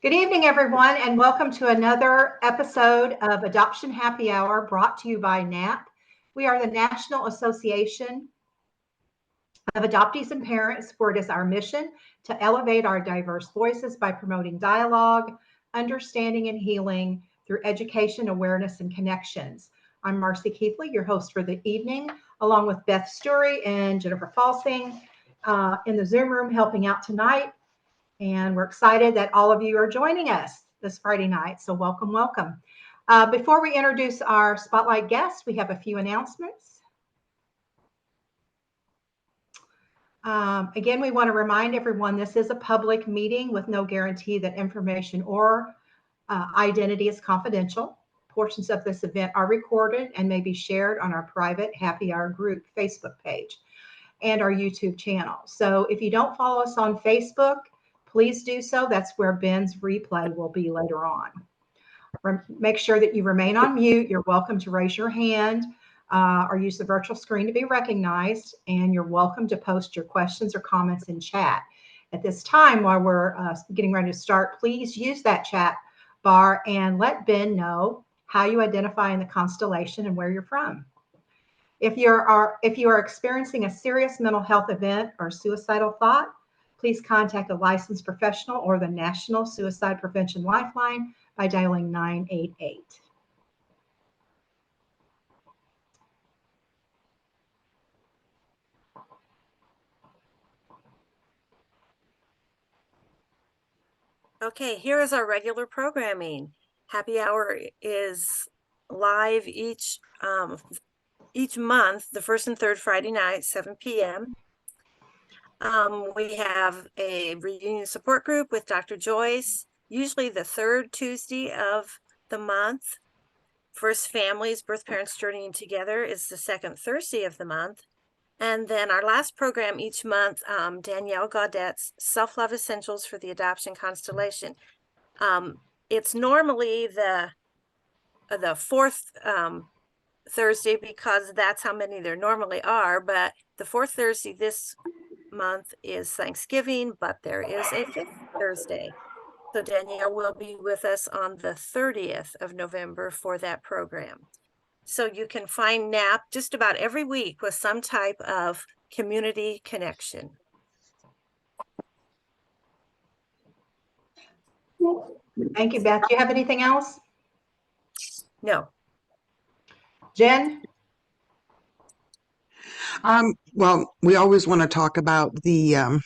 Good evening, everyone, and welcome to another episode of Adoption Happy Hour brought to you by NAAP. We are the National Association of Adoptees and Parents, where it is our mission to elevate our diverse voices by promoting dialogue, understanding, and healing through education, awareness, and connections. I'm Marcie Keithley, your host for the evening, along with Beth Story and Jennifer Falsing in the Zoom room helping out tonight. And we're excited that all of you are joining us this Friday night. So welcome, welcome. Before we introduce our spotlight guest, we have a few announcements. Again, we want to remind everyone this is a public meeting with no guarantee that information or identity is confidential. Portions of this event are recorded and may be shared on our private Happy Hour group Facebook page and our YouTube channel. So if you don't follow us on Facebook, please do so. That's where Ben's replay will be later on. Make sure that you remain on mute. You're welcome to raise your hand or use the virtual screen to be recognized. And you're welcome to post your questions or comments in chat. At this time, while we're getting ready to start, please use that chat bar and let Ben know how you identify in the constellation and where you're from. If you are experiencing a serious mental health event or suicidal thought, please contact a licensed professional or the National Suicide Prevention Lifeline by dialing 988. Okay, here is our regular programming. Happy Hour is live each month, the first and third Friday night, 7 p.m. We have a reunion support group with Dr. Joyce, usually the third Tuesday of the month. First Families, Birth Parents Journeying Together is the second Thursday of the month. And then our last program each month, Danielle Gaudette's Self-Love Essentials for the Adoption Constellation. It's normally the fourth Thursday because that's how many there normally are, but the fourth Thursday this month is Thanksgiving, but there is a fifth Thursday. So Danielle will be with us on the 30th of November for that program. So you can find NAAP just about every week with some type of community connection. Thank you, Beth. Do you have anything else? No. Jen? Well, we always want to talk about the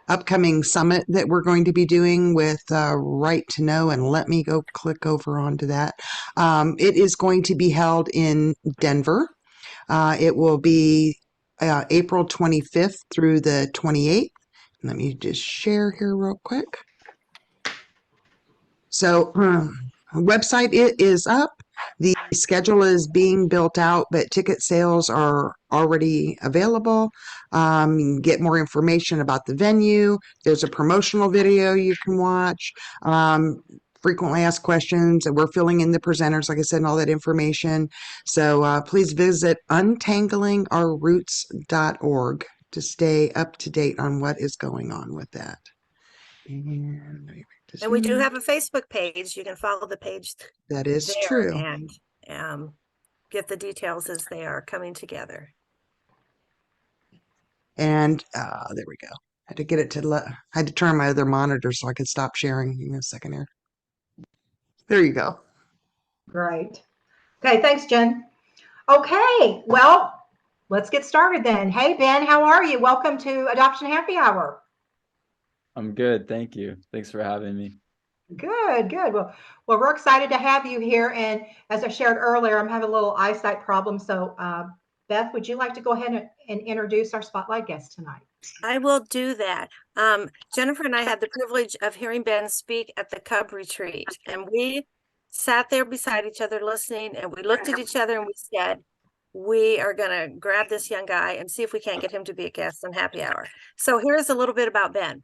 upcoming summit that we're going to be doing with Right to Know, and let me go click over onto that. It is going to be held in Denver. It will be April 25th through the 28th. Let me just share here real quick. So website is up. The schedule is being built out, but ticket sales are already available. You can get more information about the venue. There's a promotional video you can watch. Frequently asked questions, and we're filling in the presenters, like I said, and all that information. So please visit untanglingourroots.org to stay up to date on what is going on with that. And we do have a Facebook page. You can follow the page. That is true. And get the details as they are coming together. And there we go. I had to get it to I had to turn my other monitor so I could stop sharing. Give me a second here. There you go. Great. Okay, thanks, Jen. Okay, well, let's get started then. Hey, Ben, how are you? Welcome to Adoption Happy Hour. I'm good. Thank you. Thanks for having me. Good, good. Well, we're excited to have you here. And as I shared earlier, I'm having a little eyesight problem. So, Beth, would you like to go ahead and introduce our spotlight guest tonight? I will do that. Jennifer and I had the privilege of hearing Ben speak at the Cub Retreat, and we sat there beside each other listening, and we looked at each other and we said, we are going to grab this young guy and see if we can't get him to be a guest on Happy Hour. So here's a little bit about Ben.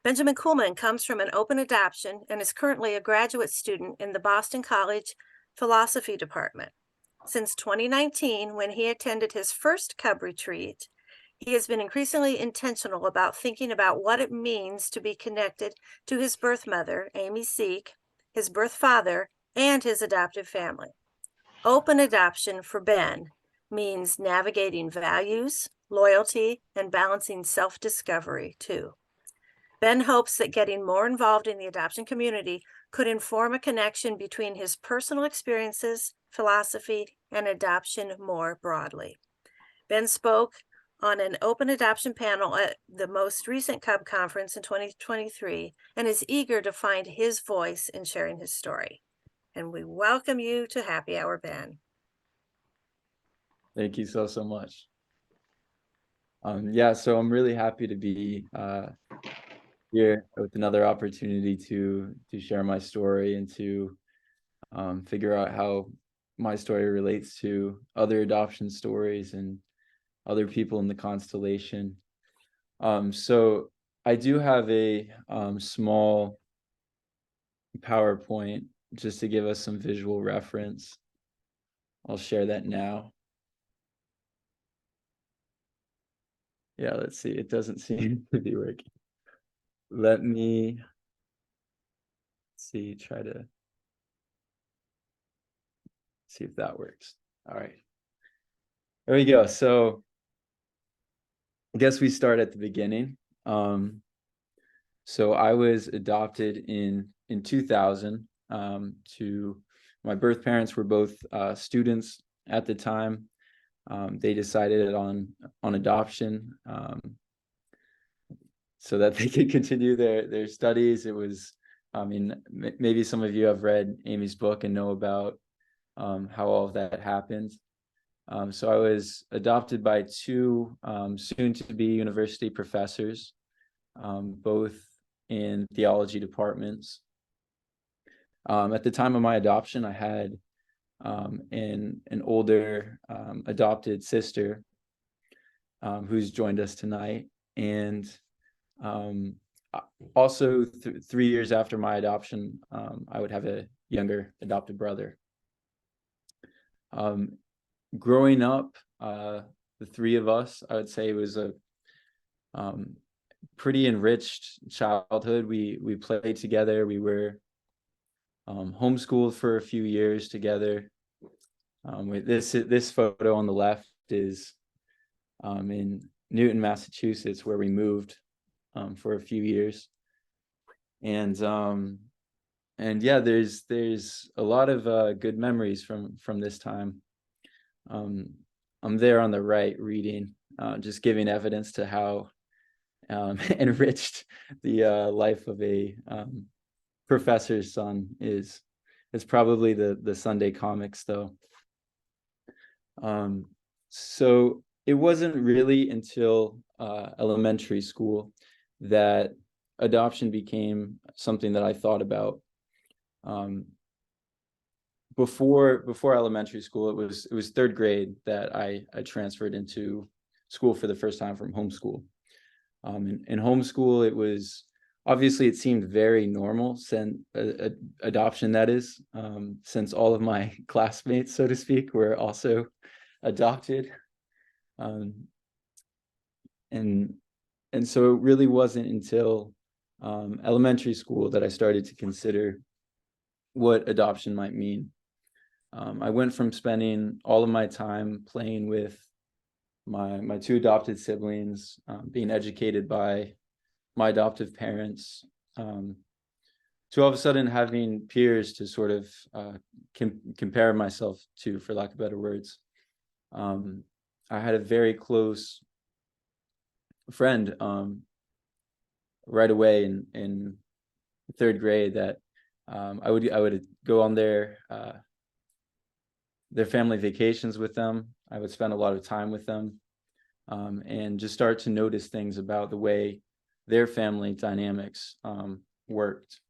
Benjamin Coolman comes from an open adoption and is currently a graduate student in the Boston College Philosophy Department. Since 2019, when he attended his first Cub Retreat, He has been increasingly intentional about thinking about what it means to be connected to his birth mother, Amy Seek, his birth father, and his adoptive family. Open adoption for Ben means navigating values, loyalty, and balancing self-discovery too. Ben hopes that getting more involved in the adoption community could inform a connection between his personal experiences, philosophy, and adoption more broadly. Ben spoke on an open adoption panel at the most recent Cub conference in 2023 and is eager to find his voice in sharing his story. And we welcome you to Happy Hour, Ben. Thank you so much. Yeah, so I'm really happy to be here with another opportunity to share my story and to figure out how my story relates to other adoption stories and other people in the constellation. So I do have a small PowerPoint just to give us some visual reference. I'll share that now. Yeah, let's see. It doesn't seem to be working. Let me see, try to see if that works. All right. There we go. So I guess we start at the beginning. So I was adopted in 2000 to my birth parents were both students at the time. They decided on adoption so that they could continue their studies. It was, I mean, maybe some of you have read Amy's book and know about how all of that happened. So I was adopted by two soon-to-be university professors, both in theology departments. At the time of my adoption, I had an older adopted sister who's joined us tonight, and also 3 years after my adoption, I would have a younger adopted brother. Growing up, the three of us, I would say, was a pretty enriched childhood. We played together. We were homeschooled for a few years together. This photo on the left is in Newton, Massachusetts, where we moved for a few years. And yeah, there's a lot of good memories from this time. I'm there on the right reading, just giving evidence to how enriched the life of a professor's son is. It's probably the Sunday comics, though. So it wasn't really until elementary school that adoption became something that I thought about. Before elementary school, it was third grade that I transferred into school for the first time from homeschool. In homeschool, it was obviously, it seemed very normal, since adoption, that is, since all of my classmates, so to speak, were also adopted. And so it really wasn't until elementary school that I started to consider what adoption might mean. I went from spending all of my time playing with my two adopted siblings, being educated by my adoptive parents, to all of a sudden having peers to sort of compare myself to, for lack of better words. I had a very close friend right away in third grade that I would go on their family vacations with them. I would spend a lot of time with them, and just start to notice things about the way their family dynamics worked.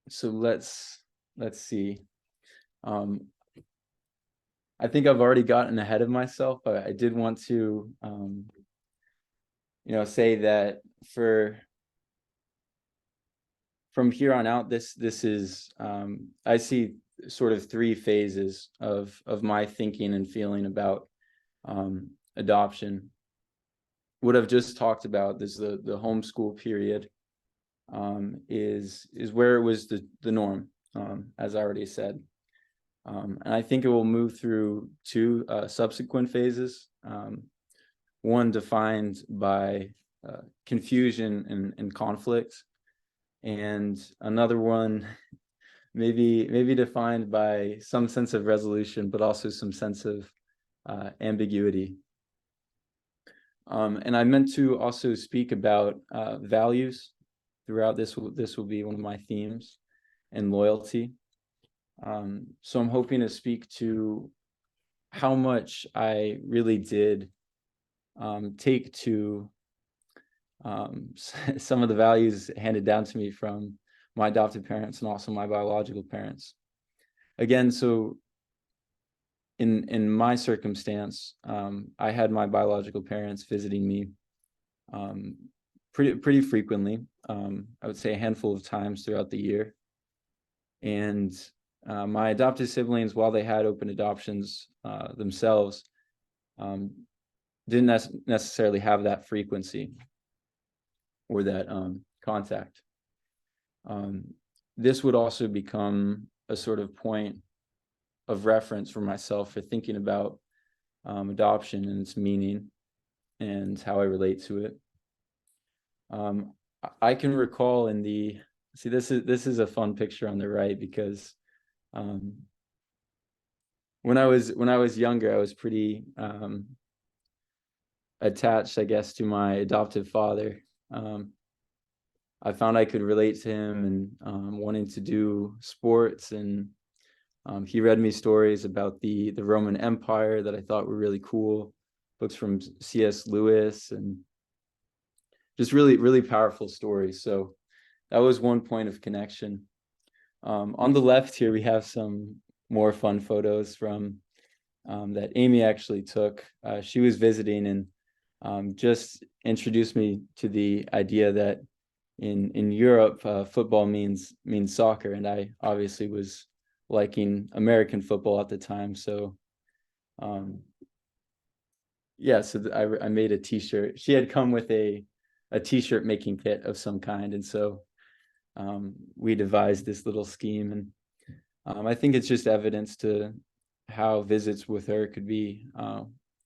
So let's see. I think I've already gotten ahead of myself, but I did want to say that from here on out, this is I see sort of three phases of my thinking and feeling about adoption. What I've just talked about, this the homeschool period, is where it was the norm, as I already said. And I think it will move through two subsequent phases. One defined by confusion and conflict, and another one maybe defined by some sense of resolution, but also some sense of ambiguity. And I meant to also speak about values throughout this. This will be one of my themes, and loyalty. So I'm hoping to speak to how much I really did take to some of the values handed down to me from my adoptive parents and also my biological parents. Again, so in my circumstance, I had my biological parents visiting me pretty frequently. I would say a handful of times throughout the year. And my adopted siblings, while they had open adoptions themselves, didn't necessarily have that frequency or that contact. This would also become a sort of point of reference for myself for thinking about adoption and its meaning and how I relate to it. I can recall in the, see, this is a fun picture on the right, because when I was younger, I was pretty attached, I guess, to my adoptive father. I found I could relate to him and wanting to do sports, and he read me stories about the Roman Empire that I thought were really cool, books from C.S. Lewis, and just really powerful stories. So that was one point of connection. On the left here, we have some more fun photos from that Amy actually took. She was visiting and just introduced me to the idea that in Europe, football means soccer, and I obviously was liking American football at the time. So yeah, so I made a t-shirt. She had come with a t-shirt making kit of some kind, and so we devised this little scheme. And I think it's just evidence to how visits with her could be.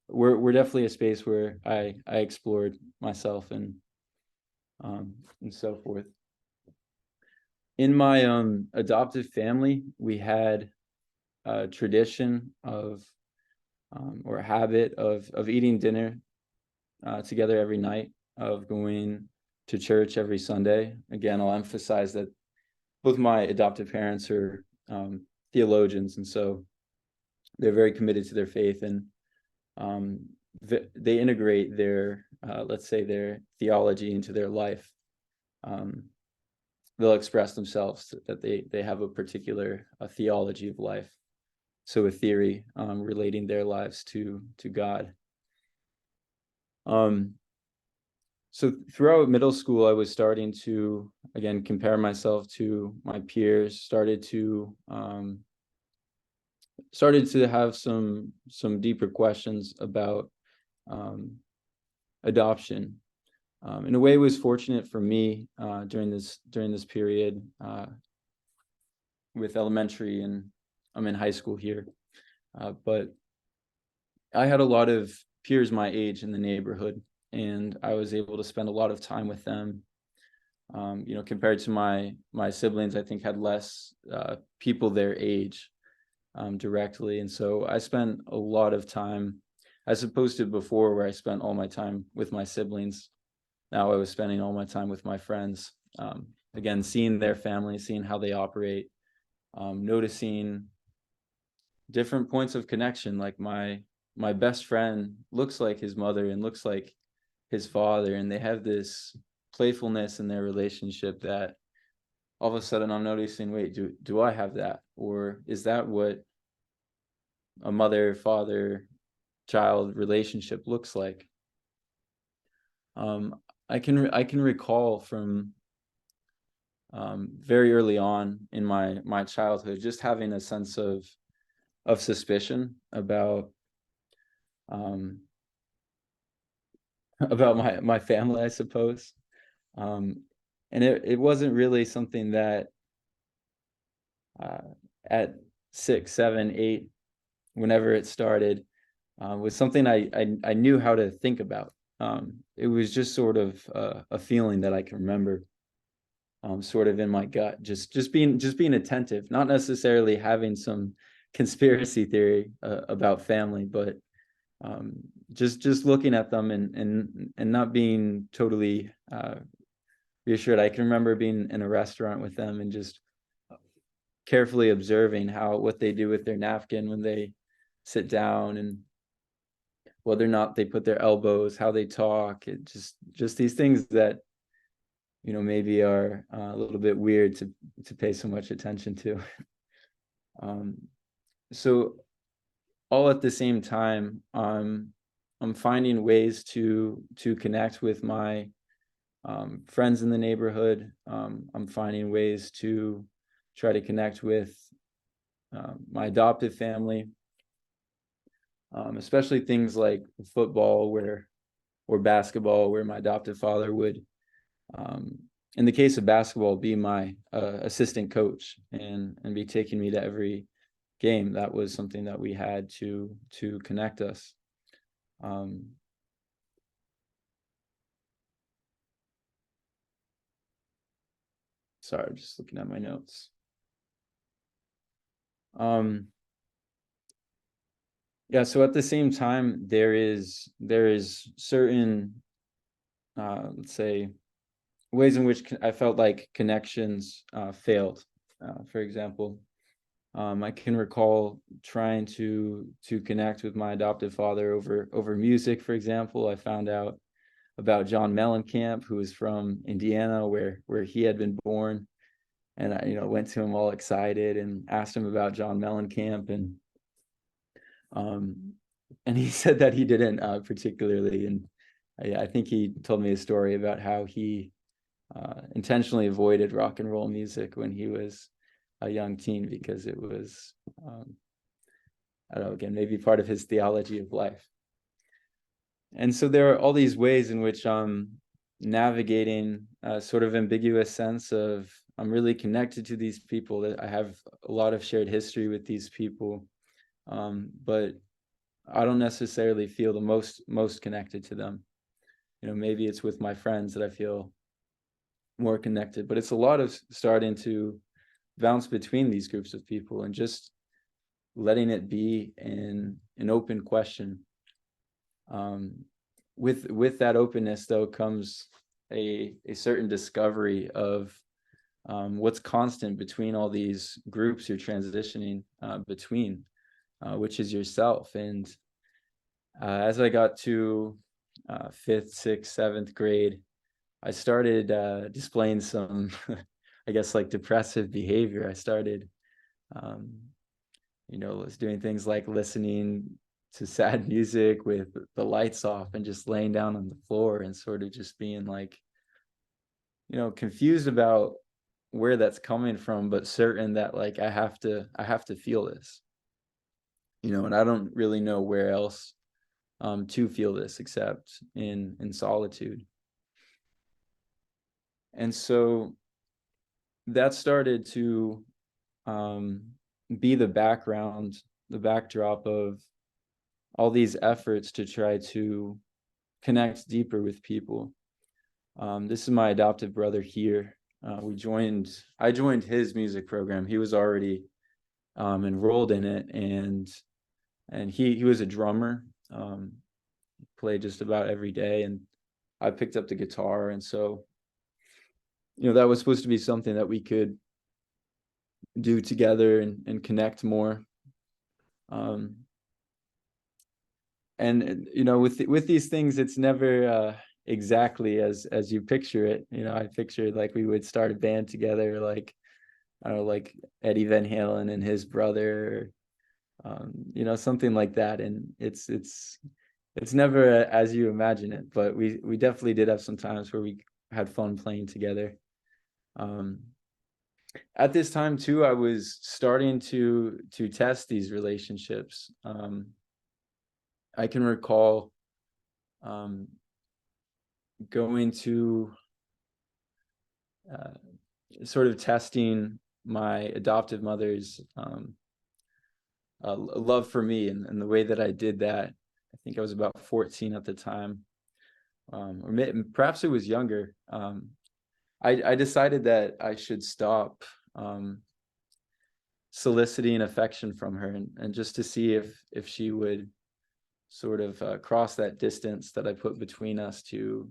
We're definitely a space where I explored myself and so forth. In my adoptive family, we had a tradition of or a habit of eating dinner together every night, of going to church every Sunday. Again, I'll emphasize that both my adoptive parents are theologians, and so they're very committed to their faith, and they integrate their, let's say, their theology into their life. They'll express themselves that they have a particular theology of life, so a theory relating their lives to God. So throughout middle school, I was starting to, again, compare myself to my peers, started to have some deeper questions about adoption. In a way, it was fortunate for me during this period with elementary, and I'm in high school here, but I had a lot of peers my age in the neighborhood, and I was able to spend a lot of time with them. Compared to my siblings, I think had less people their age directly, and so I spent a lot of time, as opposed to before where I spent all my time with my siblings. Now I was spending all my time with my friends. Again, seeing their family, seeing how they operate, noticing different points of connection. Like my best friend looks like his mother and looks like his father, and they have this playfulness in their relationship that all of a sudden I'm noticing, wait, do I have that? Or is that what a mother, father, child relationship looks like? I can recall from very early on in my childhood, just having a sense of suspicion about my family, I suppose. And it wasn't really something that at 6, 7, 8, whenever it started, was something I knew how to think about. It was just sort of a feeling that I can remember, sort of in my gut, just being attentive, not necessarily having some conspiracy theory about family, but just looking at them and not being totally reassured. I can remember being in a restaurant with them and just carefully observing what they do with their napkin when they sit down, and whether or not they put their elbows, how they talk. It just these things that, you know, maybe are a little bit weird to pay so much attention to. So all at the same time, I'm finding ways to connect with my friends in the neighborhood. I'm finding ways to try to connect with my adoptive family, especially things like football or basketball, where my adoptive father would, in the case of basketball, be my assistant coach and be taking me to every game. That was something that we had to connect us. Sorry, I'm just looking at my notes. Yeah, so at the same time, there is certain, let's say, ways in which I felt like connections failed. For example, I can recall trying to connect with my adoptive father over music. For example, I found out about John Mellencamp, who is from Indiana, where he had been born, and I, went to him all excited and asked him about John Mellencamp, and he said that he didn't particularly, and I think he told me a story about how he intentionally avoided rock and roll music when he was a young teen because it was, I don't know, again, maybe part of his theology of life. And so there are all these ways in which I'm navigating a sort of ambiguous sense of I'm really connected to these people, that I have a lot of shared history with these people, but I don't necessarily feel the most connected to them. Maybe it's with my friends that I feel more connected, but it's a lot of starting to bounce between these groups of people and just letting it be an open question. With that openness, though, comes a certain discovery of what's constant between all these groups you're transitioning between, which is yourself. And as I got to 5th, 6th, 7th grade, I started displaying some, I guess, like depressive behavior. I started, was doing things like listening to sad music with the lights off and just laying down on the floor and sort of just being like, confused about where that's coming from, but certain that like I have to feel this, and I don't really know where else to feel this except in solitude. And so that started to be the backdrop of all these efforts to try to connect deeper with people. This is my adoptive brother here. I joined his music program. He was already enrolled in it, and he was a drummer, played just about every day, and I picked up the guitar. And so, that was supposed to be something that we could do together and connect more. And with these things, it's never exactly as you picture it. I pictured like we would start a band together, like, I don't know, like Eddie Van Halen and his brother, something like that. And it's never as you imagine it, but we definitely did have some times where we had fun playing together. At this time too, I was starting to test these relationships. I can recall going to sort of testing my adoptive mother's love for me, and the way that I did that. I think I was about 14 at the time, or perhaps it was younger. I decided that I should stop soliciting affection from her, and just to see if she would sort of cross that distance that I put between us to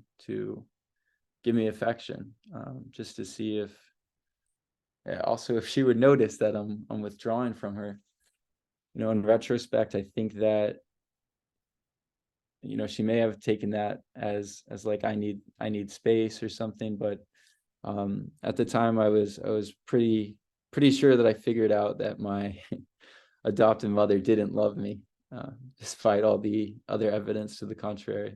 give me affection, just to see if also if she would notice that I'm withdrawing from her. You know, in retrospect, I think that, you know, she may have taken that as like I need space or something, but at the time I was pretty sure that I figured out that my adoptive mother didn't love me, despite all the other evidence to the contrary.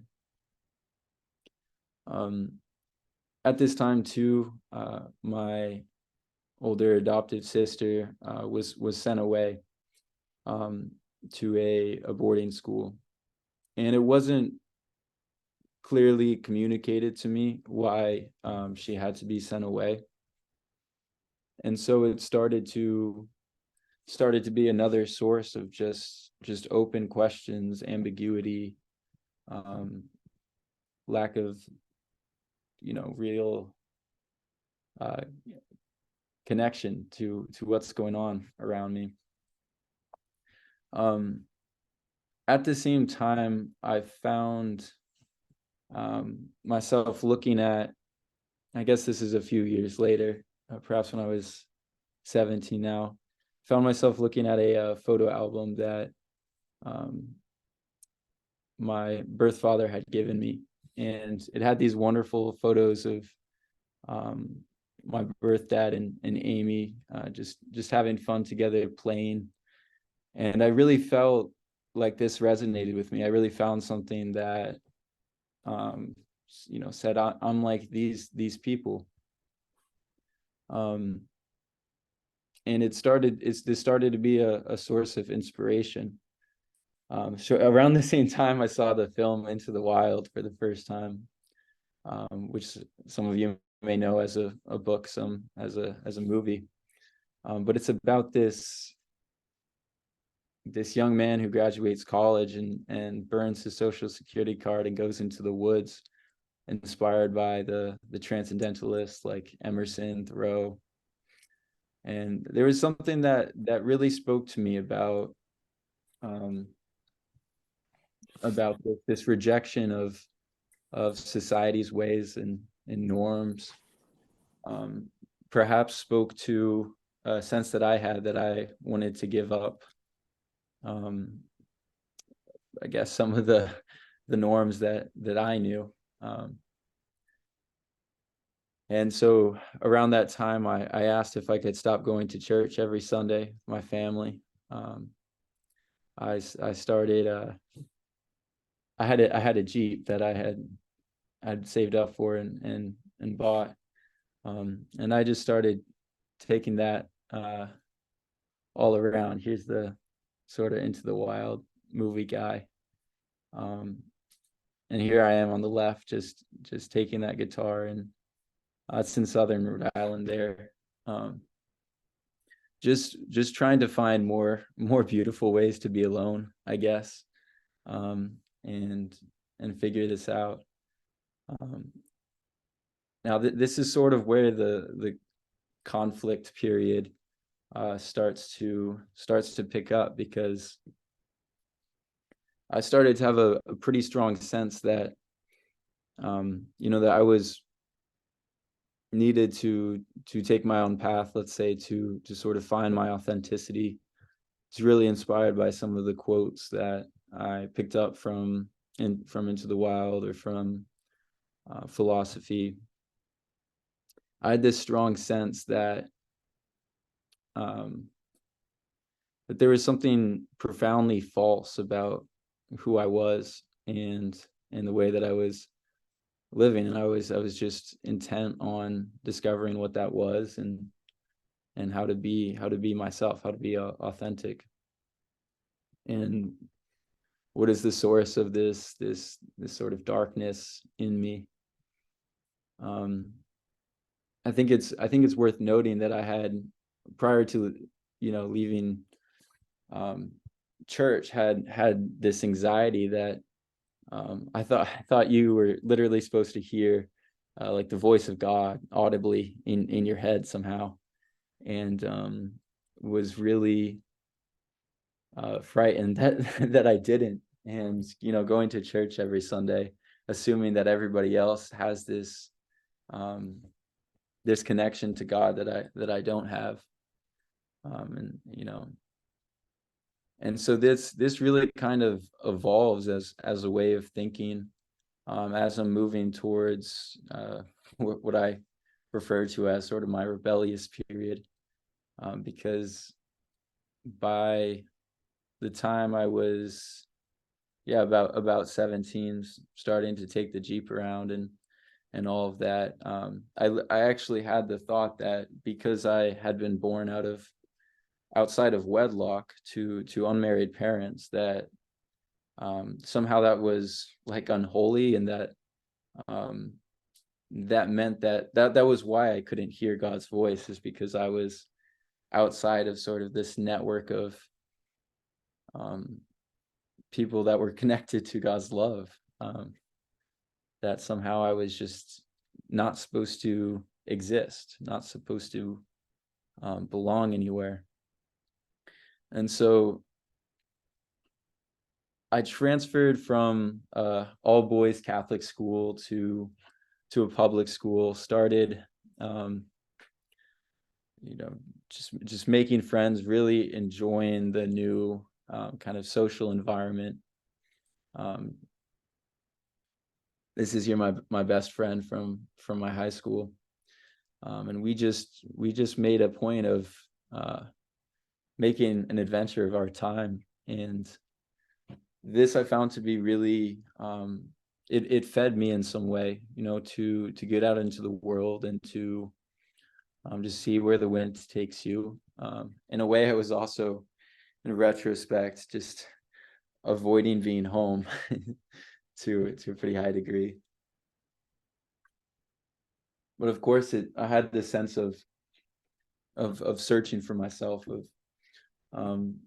At this time too, my older adoptive sister was sent away to a boarding school, and it wasn't clearly communicated to me why she had to be sent away. And so it started to be another source of just open questions, ambiguity, lack of, you know, real connection to what's going on around me. At the same time, I found myself looking at, I guess this is a few years later, perhaps when I was 17 now, found myself looking at a photo album that my birth father had given me. And it had these wonderful photos of my birth dad and Amy just having fun together, playing. And I really felt like this resonated with me. I really found something that, you know, said I'm like these people. And this started to be a source of inspiration. So around the same time, I saw the film Into the Wild for the first time, which some of you may know as a book, some as a movie. But it's about this young man who graduates college and burns his Social Security card and goes into the woods, inspired by the transcendentalists like Emerson, Thoreau. And there was something that really spoke to me about this rejection of society's ways and norms. Perhaps spoke to a sense that I had that I wanted to give up. I guess some of the norms that I knew. And so around that time, I asked if I could stop going to church every Sunday with my family. I started. I had a Jeep that I had saved up for and bought, and I just started taking that all around. Here's the sort of Into the Wild movie guy, and here I am on the left, just taking that guitar, and it's in southern Rhode Island there. Just trying to find more beautiful ways to be alone, I guess, and figure this out. Now this is sort of where the conflict period starts to pick up, because I started to have a pretty strong sense that you know, that I was needed to take my own path, let's say, to sort of find my authenticity. It's really inspired by some of the quotes that I picked up from Into the Wild, or from philosophy. I had this strong sense that there was something profoundly false about who I was and the way that I was living, and I was just intent on discovering what that was, and and how to be myself, how to be authentic. And what is the source of this sort of darkness in me? I think it's worth noting that I had, prior to leaving church, had this anxiety that I thought you were literally supposed to hear like the voice of God audibly in your head somehow, and was really frightened that I didn't. And going to church every Sunday, assuming that everybody else has this this connection to God that I don't have, and and so this really kind of evolves as a way of thinking, as I'm moving towards what I refer to as sort of my rebellious period, because by the time I was about 17, starting to take the Jeep around and all of that, I actually had the thought that because I had been born outside of wedlock to unmarried parents, that somehow that was like unholy, and that that meant that was why I couldn't hear God's voice, is because I was outside of sort of this network of people that were connected to God's love, that somehow I was just not supposed to exist, not supposed to belong anywhere. And so I transferred from all boys Catholic school to a public school, started just making friends, really enjoying the new kind of social environment. This is my best friend from my high school, and we just made a point of making an adventure of our time. And this I found to be really it fed me in some way, to get out into the world and to just see where the wind takes you. In a way, I was also, in retrospect, just avoiding being home to a pretty high degree. But of course, I had this sense of searching for myself, of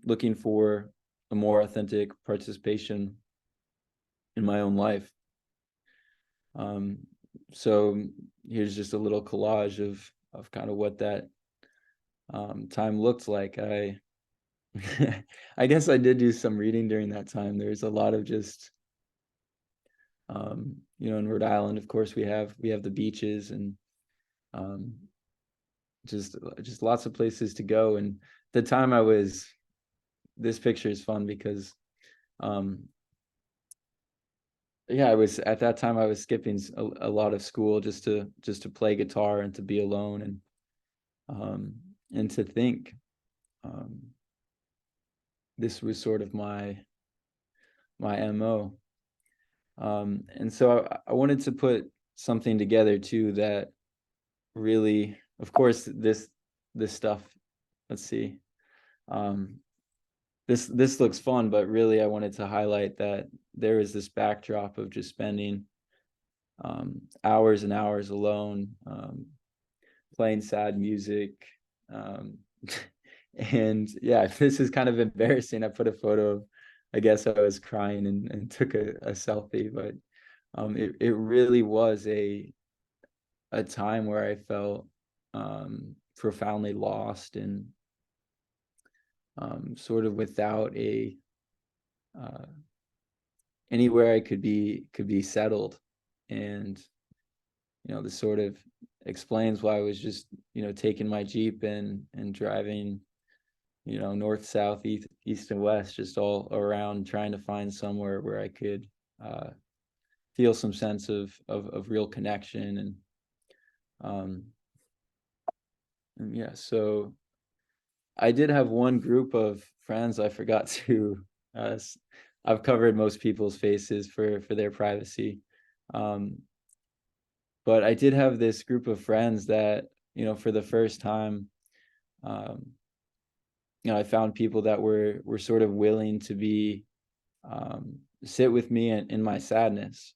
looking for a more authentic participation in my own life. So here's just a little collage of kind of what that time looked like. I I guess I did do some reading during that time. There's a lot of just in Rhode Island, of course, we have the beaches, and just lots of places to go. And the time this picture is fun because I was, at that time, I was skipping a lot of school just to play guitar and to be alone, and to think. This was sort of my MO. And so I wanted to put something together too that really, of course, this stuff, let's see, this looks fun, but really I wanted to highlight that there is this backdrop of just spending hours and hours alone, playing sad music, and this is kind of embarrassing. I put a photo of, I guess I was crying and took a selfie, but it really was a time where I felt profoundly lost and sort of without anywhere I could be settled. And this sort of explains why I was just taking my Jeep and driving north, south, east and west, just all around, trying to find somewhere where I could feel some sense of real connection. And so I did have one group of friends. I forgot to I've covered most people's faces for their privacy, but I did have this group of friends that for the first time I found people that were sort of willing to be sit with me in my sadness,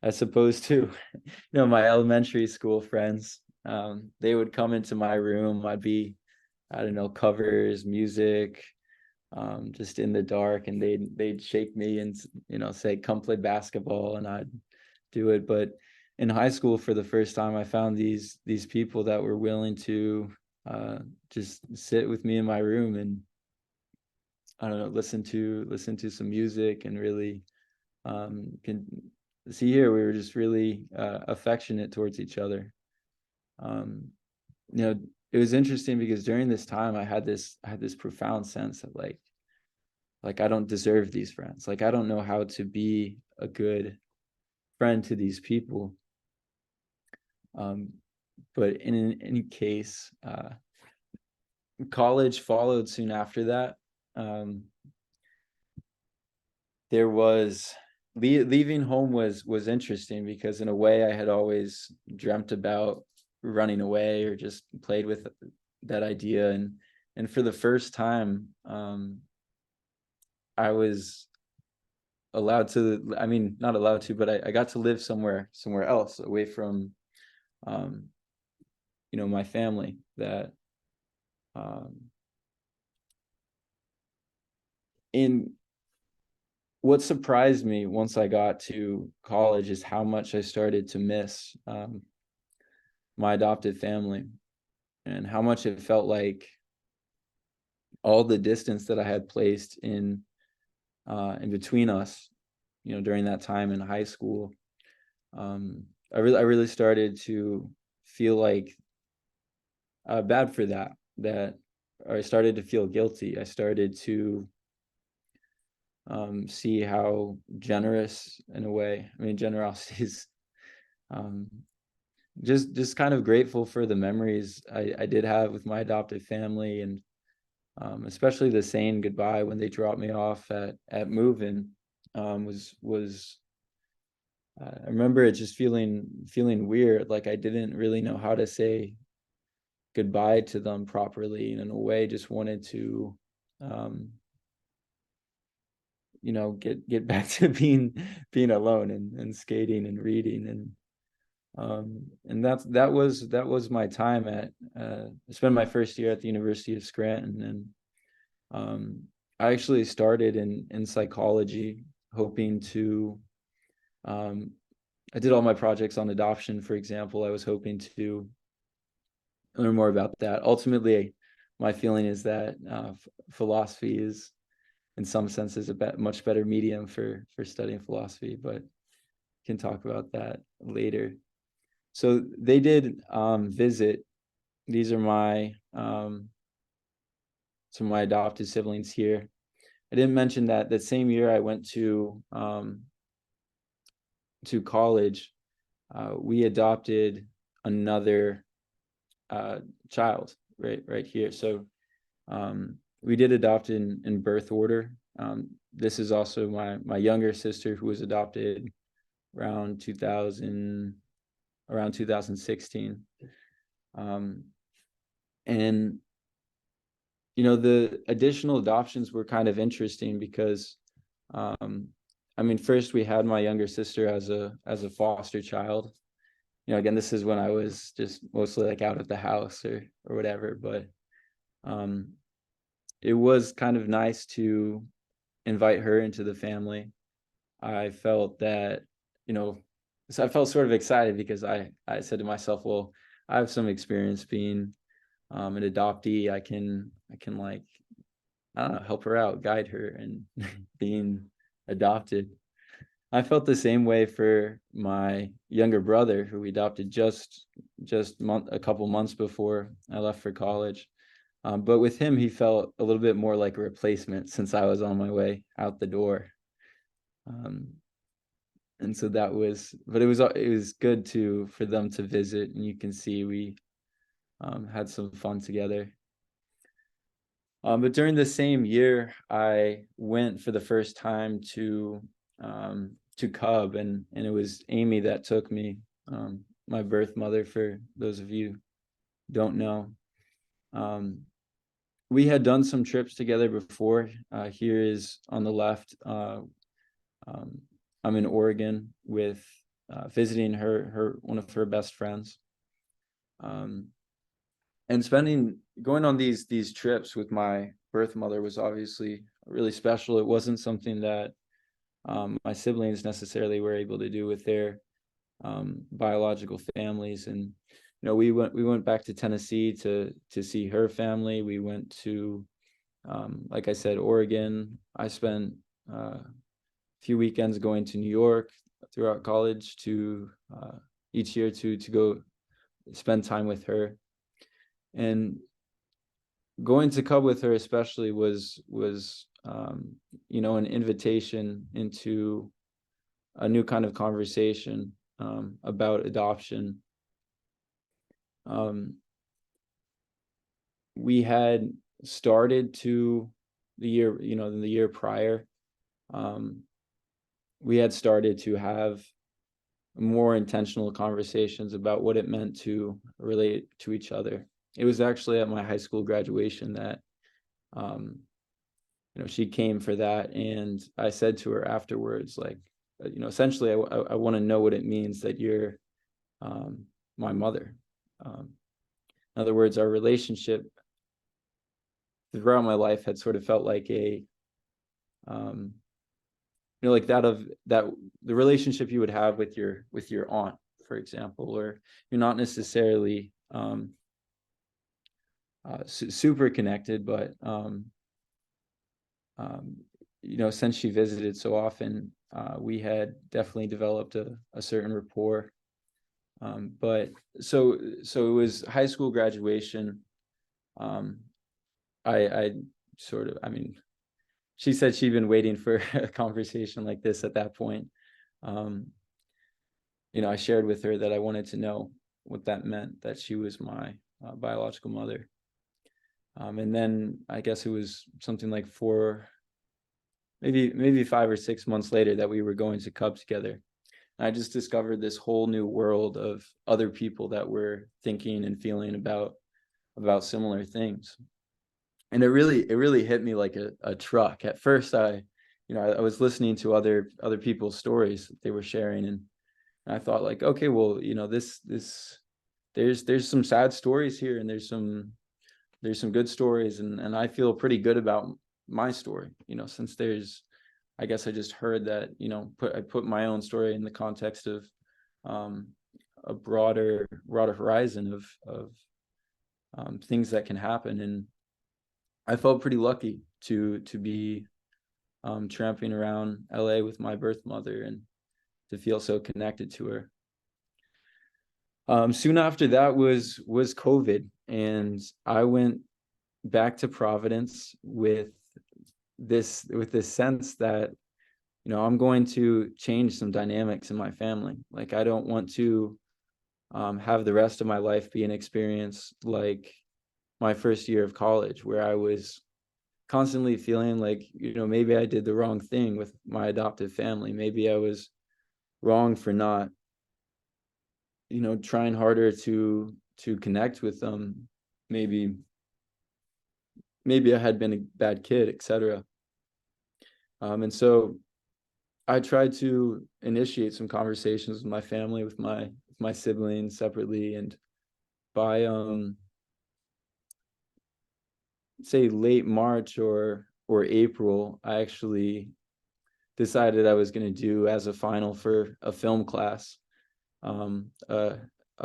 as opposed to my elementary school friends. They would come into my room. I'd be, I don't know, covers, music, just in the dark, and they'd shake me and say, come play basketball, and I'd do it. But in high school, for the first time, I found these people that were willing to just sit with me in my room and, I don't know, listen to some music, and really can see here we were just really affectionate towards each other. It was interesting because during this time I had this profound sense of like I don't deserve these friends. Like, I don't know how to be a good friend to these people. But in any case, college followed soon after that. There was leaving home was interesting, because in a way I had always dreamt about running away, or just played with that idea, and for the first time I was allowed to, I mean, not allowed to, but I got to live somewhere else, away from my family. That in what surprised me once I got to college is how much I started to miss my adopted family, and how much it felt like all the distance that I had placed in between us, during that time in high school. I really started to feel like bad for that. I started to feel guilty. I started to see how generous, in a way, I mean, generosity is just kind of grateful for the memories I did have with my adopted family, and especially the saying goodbye when they dropped me off at move-in was I remember it just feeling weird, like I didn't really know how to say goodbye to them properly, and in a way just wanted to get back to being alone, and skating and reading, and that was my time at I spent my first year at the University of Scranton, and I actually started in psychology, hoping to I did all my projects on adoption, for example. I was hoping to learn more about that. Ultimately, my feeling is that philosophy is, in some senses, a much better medium for studying philosophy, but can talk about that later. So they did visit. These are my some of my adopted siblings here. I didn't mention that same year I went to college, we adopted another child right here. So we did adopt in birth order. This is also my younger sister, who was adopted around 2016. And the additional adoptions were kind of interesting because I mean, first we had my younger sister as a foster child. Again, this is when I was just mostly like out of the house or whatever, but it was kind of nice to invite her into the family. I felt that, so I felt sort of excited because I said to myself, well, I have some experience being an adoptee. I can like, I don't know, help her out, guide her and being adopted. I felt the same way for my younger brother, who we adopted just a couple months before I left for college. But with him, he felt a little bit more like a replacement, since I was on my way out the door. And so that was, but it was good for them to visit, and you can see we had some fun together. But during the same year, I went for the first time to Cub, and it was Amy that took me, my birth mother, for those of you who don't know. We had done some trips together before. Here is on the left. I'm in Oregon with visiting one of her best friends, and going on these trips with my birth mother was obviously really special. It wasn't something that my siblings necessarily were able to do with their biological families. And we went back to Tennessee to see her family. We went to, like I said, Oregon. I spent a few weekends going to New York throughout college to each year to go spend time with her. And going to Cub with her especially was an invitation into a new kind of conversation about adoption. We had started to the year prior. We had started to have more intentional conversations about what it meant to relate to each other. It was actually at my high school graduation that she came for that, and I said to her afterwards, like, essentially, I want to know what it means that you're my mother. In other words, our relationship throughout my life had sort of felt like like the relationship you would have with your aunt, for example, or you're not necessarily super connected, but since she visited so often, we had definitely developed a certain rapport. But so it was high school graduation. I she said she'd been waiting for a conversation like this at that point. I shared with her that I wanted to know what that meant, that she was my biological mother. And then I guess it was something like maybe 5 or 6 months later that we were going to Cub together. I just discovered this whole new world of other people that were thinking and feeling about similar things. And it really hit me like a truck. At first, I was listening to other people's stories that they were sharing, and I thought, like, okay, well, there's some sad stories here, and there's some good stories, and I feel pretty good about my story, since I guess I just heard that, I put my own story in the context of a broader horizon of things that can happen. And I felt pretty lucky to be tramping around LA with my birth mother and to feel so connected to her. Soon after that was COVID, and I went back to Providence with this sense that I'm going to change some dynamics in my family. Like, I don't want to have the rest of my life be an experience like my first year of college, where I was constantly feeling like, maybe I did the wrong thing with my adoptive family. Maybe I was wrong for not, trying harder to connect with them. Maybe I had been a bad kid, etc. And so I tried to initiate some conversations with my family, with my siblings separately, and by say late March or April, I actually decided I was going to do as a final for a film class, a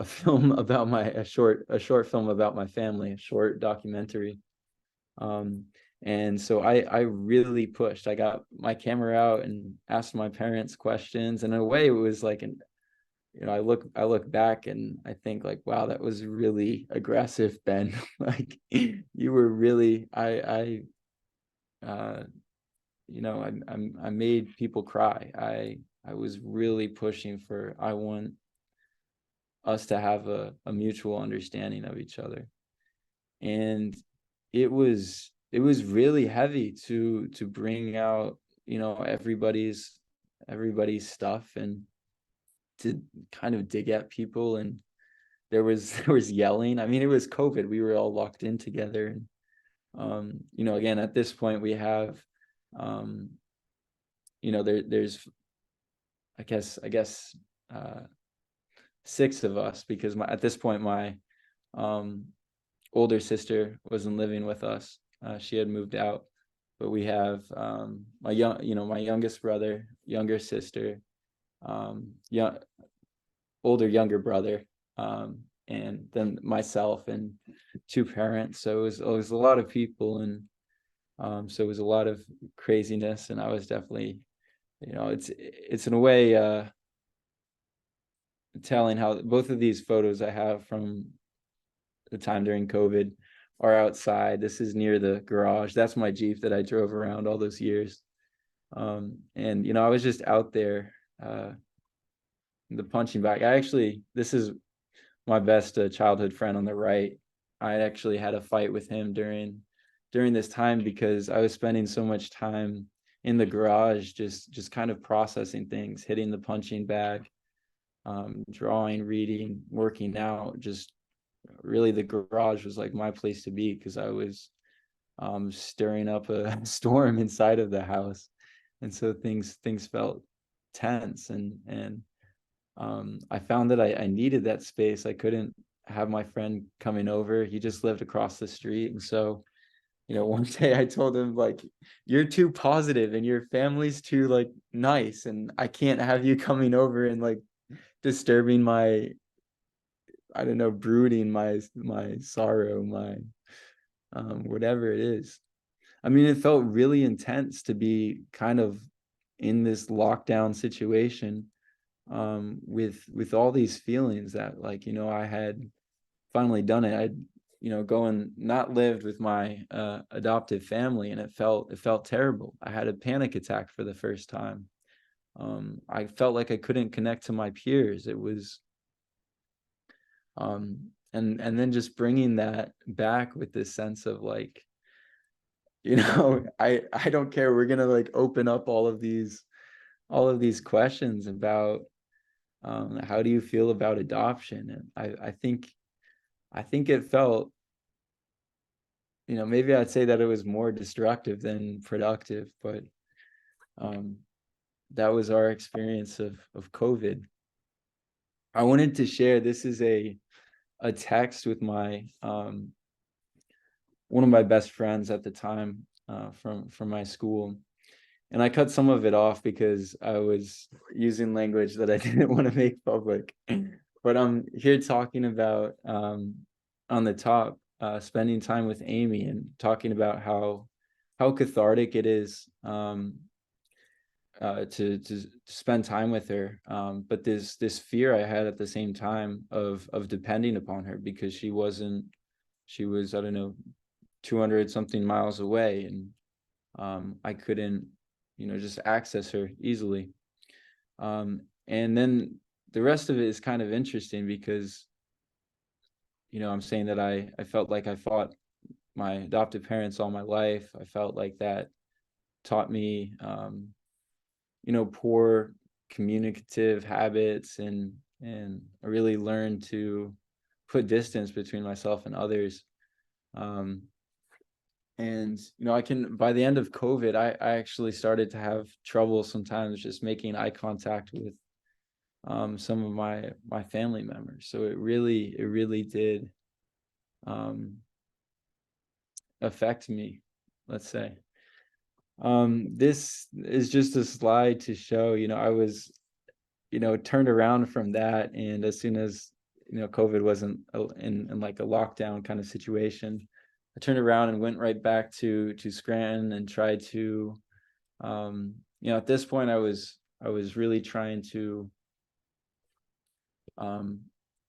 film about a short film about my family, a short documentary. And so I really pushed. I got my camera out and asked my parents questions. And in a way, it was like I look back and I think, like, wow, that was really aggressive, Ben. Like, you were really, I made people cry. I was really pushing for, I want us to have a mutual understanding of each other. And it was really heavy to bring out, everybody's stuff, and to kind of dig at people and there was yelling. I mean, it was COVID. We were all locked in together. And, you know, again, at this point we have, you know, there's, I guess, 6 of us, because at this point, my, older sister wasn't living with us. She had moved out, but we have, my youngest brother, younger sister, younger brother, and then myself and 2 parents. So it was a lot of people, and so it was a lot of craziness. And I was definitely, you know, it's in a way telling how both of these photos I have from the time during COVID are outside. This is near the garage. That's my Jeep that I drove around all those years. And you know, I was just out there, the punching bag. This is my best childhood friend on the right. I actually had a fight with him during this time, because I was spending so much time in the garage, just kind of processing things, hitting the punching bag, drawing, reading, working out. Just really, the garage was like my place to be, because I was stirring up a storm inside of the house. And so things felt tense, and I found that I needed that space. I couldn't have my friend coming over. He just lived across the street. And so, you know, one day I told him, like, you're too positive and your family's too, like, nice, and I can't have you coming over and, like, disturbing my, I don't know, brooding my sorrow, my whatever it is. I mean, it felt really intense to be kind of in this lockdown situation, with all these feelings that, like, you know, I had finally done it. I'd, you know, not lived with my adoptive family, and it felt terrible. I had a panic attack for the first time. I felt like I couldn't connect to my peers. It was, and then just bringing that back with this sense of, like, you know, I don't care. We're gonna, like, open up all of these questions about, how do you feel about adoption? And I think it felt, you know, maybe I'd say that it was more destructive than productive, but that was our experience of COVID. I wanted to share, this is a text with my one of my best friends at the time, from my school. And I cut some of it off because I was using language that I didn't want to make public. But I'm here talking about, on the top, spending time with Amy, and talking about how cathartic it is, to spend time with her. But this fear I had at the same time of depending upon her, because she was, I don't know, 200 something miles away, and I couldn't, you know, just access her easily. And then the rest of it is kind of interesting, because, you know, I'm saying that I felt like I fought my adoptive parents all my life. I felt like that taught me, you know, poor communicative habits, and I really learned to put distance between myself and others. And, you know, by the end of COVID, I actually started to have trouble sometimes just making eye contact with, some of my family members. So it really did, affect me, let's say. This is just a slide to show, you know, I was, you know, turned around from that, and as soon as, you know, COVID wasn't in like a lockdown kind of situation, I turned around and went right back to Scranton, and tried to, you know, at this point I was really trying to, I don't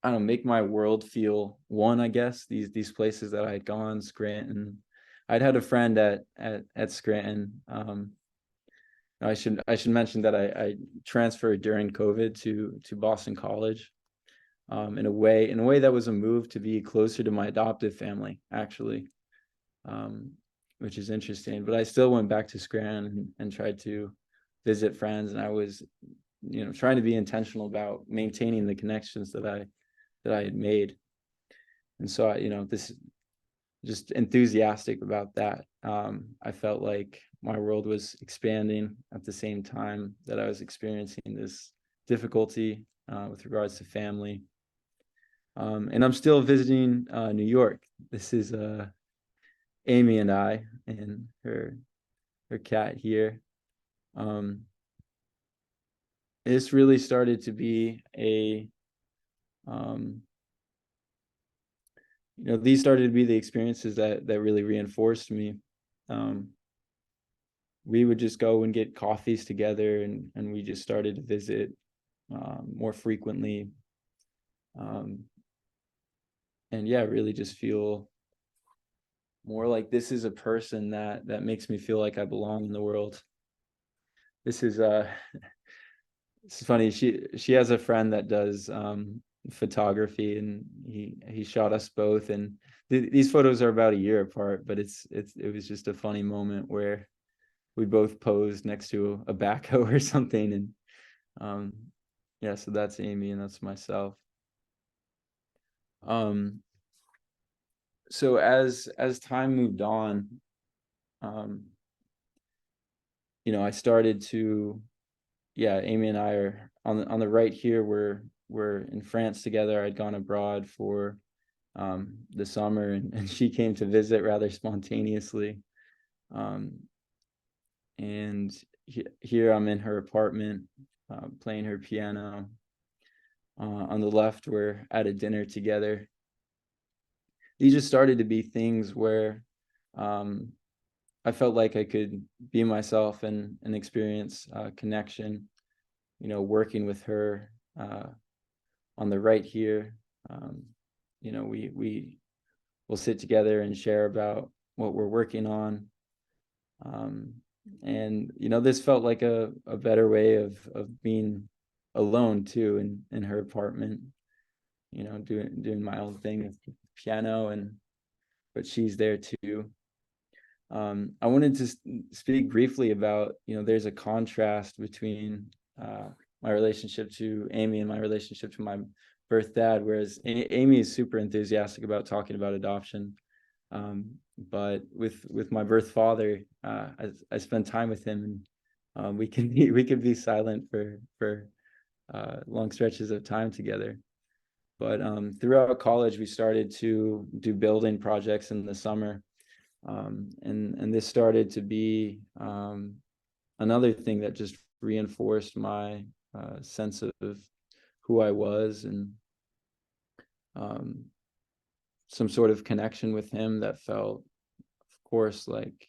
know, make my world feel one, I guess. These places that I had gone, Scranton. I'd had a friend at Scranton. I should mention that I transferred during COVID to Boston College, in a way that was a move to be closer to my adoptive family, actually, which is interesting. But I still went back to Scranton and tried to visit friends, and I was, you know, trying to be intentional about maintaining the connections that that I had made. And so this just enthusiastic about that. I felt like my world was expanding at the same time that I was experiencing this difficulty with regards to family. And I'm still visiting New York. This is Amy and I and her cat here. This really started to be a these started to be the experiences that really reinforced me. We would just go and get coffees together, and we just started to visit more frequently. And yeah, really just feel more like this is a person that makes me feel like I belong in the world. This is it's funny. She has a friend that does photography, and he shot us both, and these photos are about a year apart, but it was just a funny moment where we both posed next to a backhoe or something. And yeah, so that's Amy and that's myself. So as time moved on, I started to, Amy and I are on the right here. We're in France together. I'd gone abroad for the summer, and she came to visit rather spontaneously. And here I'm in her apartment, playing her piano. On the left, we're at a dinner together. These just started to be things where I felt like I could be myself and experience connection, working with her. On the right here, we will sit together and share about what we're working on. And this felt like a better way of being alone too, in her apartment, doing my own thing with the piano, but she's there too. I wanted to speak briefly about, there's a contrast between my relationship to Amy and my relationship to my birth dad, whereas Amy is super enthusiastic about talking about adoption. But with my birth father, I spend time with him, and we can be silent for long stretches of time together. But throughout college, we started to do building projects in the summer. And this started to be another thing that just reinforced my sense of who I was, and some sort of connection with him that felt, of course, like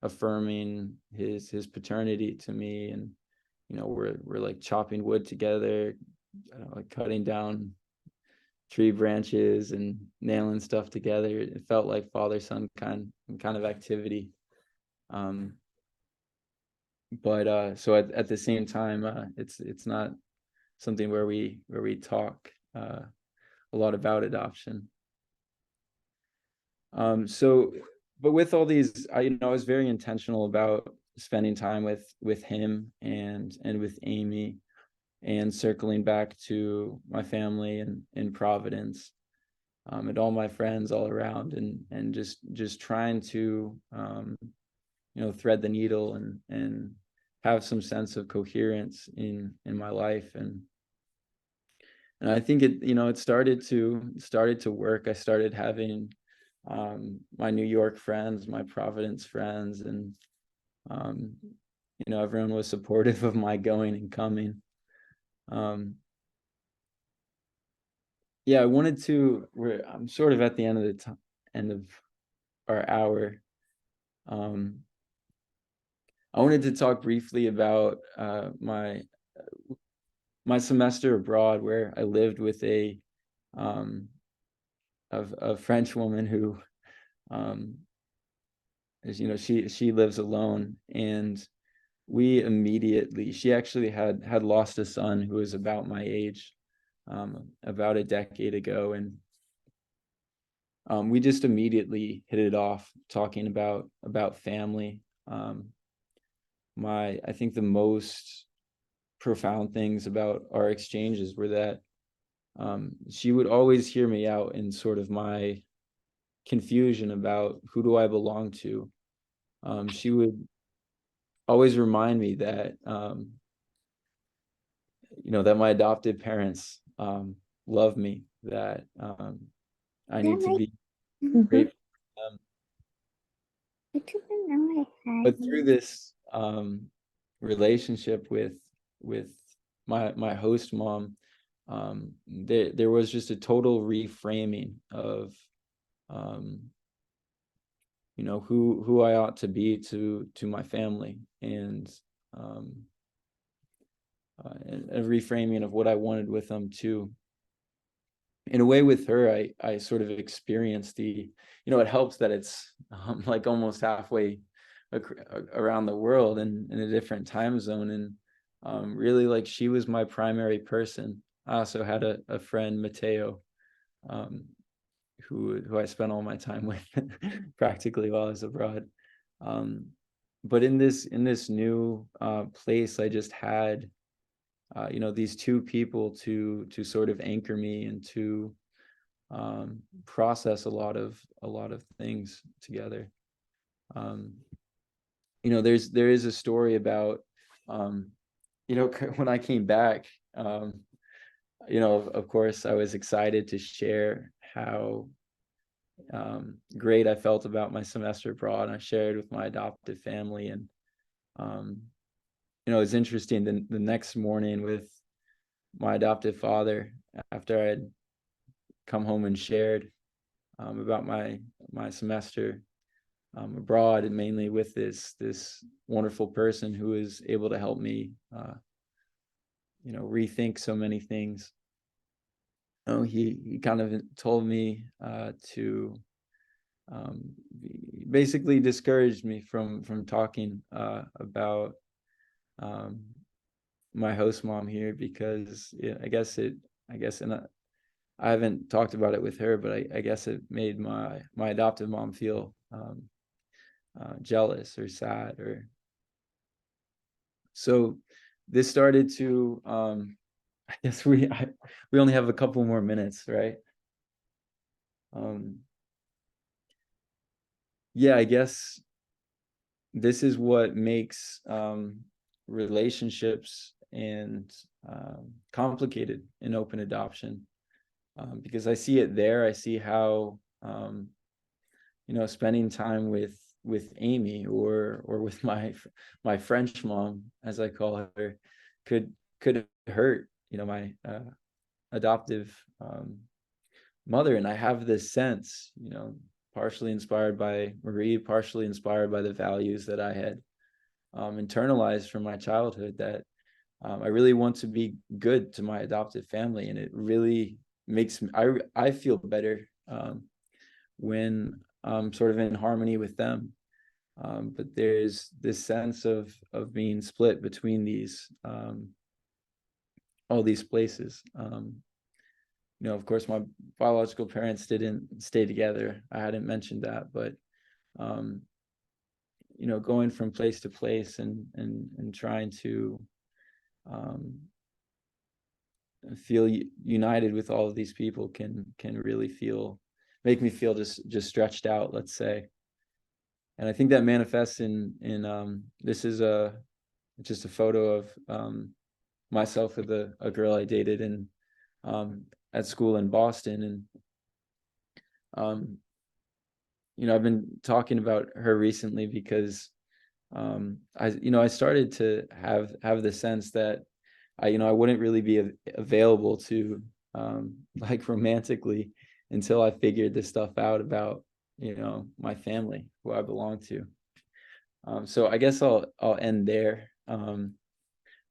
affirming his paternity to me. And we're like chopping wood together, like cutting down tree branches and nailing stuff together. It felt like father-son kind of activity. But so at the same time, it's not something where we talk a lot about adoption. But with all these, I was very intentional about spending time with him and with Amy, and circling back to my family in Providence, and all my friends all around, and just trying to thread the needle and have some sense of coherence in my life. And I think it started to work. I started having my New York friends, my Providence friends, and everyone was supportive of my going and coming. I'm sort of at the end of end of our hour. I wanted to talk briefly about my semester abroad, where I lived with a French woman who, she lives alone, and she actually had lost a son who was about my age, about a decade ago, and we just immediately hit it off, talking about family. I think the most profound things about our exchanges were that she would always hear me out in sort of my confusion about who do I belong to. She would always remind me that, that my adopted parents love me, that I need to be grateful for them. But through this relationship with my host mom, there was just a total reframing of who I ought to be to my family, and a reframing of what I wanted with them too. In a way, with her, I sort of experienced it helps that it's like almost halfway around the world and in a different time zone, and really, like, she was my primary person. I also had a friend, Mateo, who I spent all my time with practically while I was abroad. But in this new place, I just had these two people to sort of anchor me and to process a lot of things together. There is a story about when I came back, of course I was excited to share how great I felt about my semester abroad. I shared with my adoptive family, and it was interesting. The next morning, with my adoptive father, after I had come home and shared about my semester abroad, and mainly with this wonderful person who was able to help me rethink so many things. He kind of told me to basically discouraged me from talking about my host mom here, because I guess and I haven't talked about it with her, but I guess it made my adoptive mom feel jealous or sad, or so this started to I guess we only have a couple more minutes, right? Yeah, I guess this is what makes relationships and complicated in open adoption, because I see it there. I see how spending time with Amy or with my French mom, as I call her, could hurt my adoptive mother. And I have this sense, partially inspired by Marie, partially inspired by the values that I had internalized from my childhood, that I really want to be good to my adoptive family. And it really makes me, I feel better when I'm sort of in harmony with them. But there's this sense of being split between these all these places. Of course, my biological parents didn't stay together. I hadn't mentioned that, but going from place to place and trying to feel united with all of these people can really make me feel just stretched out, let's say. And I think that manifests in this is just a photo of myself with a girl I dated in at school in Boston. And I've been talking about her recently because I started to have the sense that I wouldn't really be available to like romantically until I figured this stuff out about my family, who I belong to. So I guess I'll end there.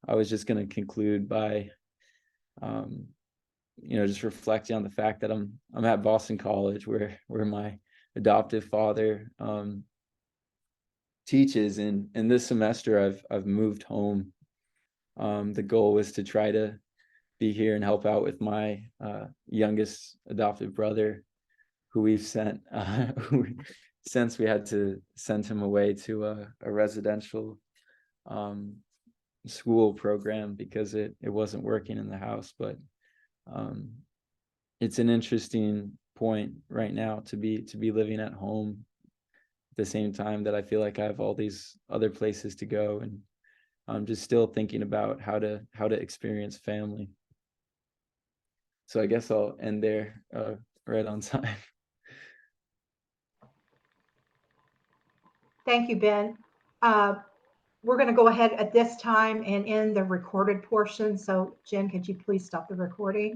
I was just going to conclude by just reflecting on the fact that I'm at Boston College, where my adoptive father teaches, and this semester I've moved home. The goal was to try to be here and help out with my youngest adoptive brother, who we've sent since we had to send him away to a residential school program because it wasn't working in the house. But it's an interesting point right now to be living at home at the same time that I feel like I have all these other places to go, and I'm just still thinking about how to experience family. So I guess I'll end there, right on time. Thank you, Ben. We're going to go ahead at this time and end the recorded portion. So Jen, could you please stop the recording?